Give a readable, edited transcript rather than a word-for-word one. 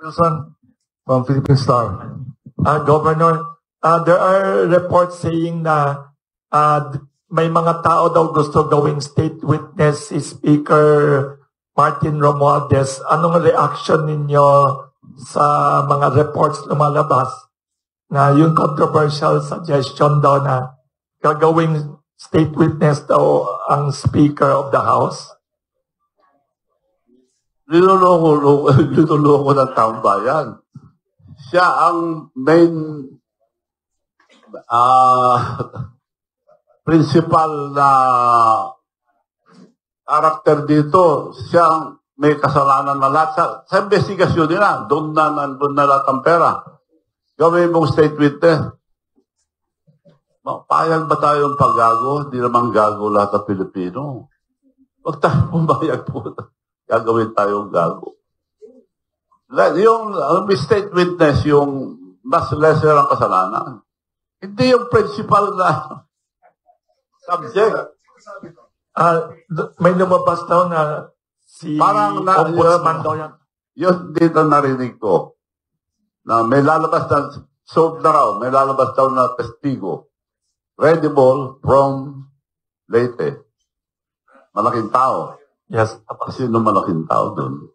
Wilson from Philippine Star. Governor, there are reports saying na may mga tao daw gusto gawing state witness si Speaker Martin Romualdez. Anong reaction ninyo sa mga reports lumalabas na yung controversial suggestion daw na gagawing state witness daw ang Speaker of the House? Linuloko ng taong bayan. Siya ang main principal na karakter dito. Siya ang may kasalanan na lahat. Sa investigasyon nila, doon na lahat ang pera. Gawin mong state witness. Payag ba tayong paggago? Hindi naman gago lahat ng Pilipino. Huwag tayo pumayag po. Gagawin tayong gago. Yung state witness, yung mas lesser ang kasalanan. Hindi yung principal na subject. May lumabas daw na si Ombudsman daw yan. Yun dito narinig ko. Na may lalabas na, sold na raw, may lalabas daw na testigo. Credible from Leyte. Malaking tao. Yes. Sino malaking tao doon?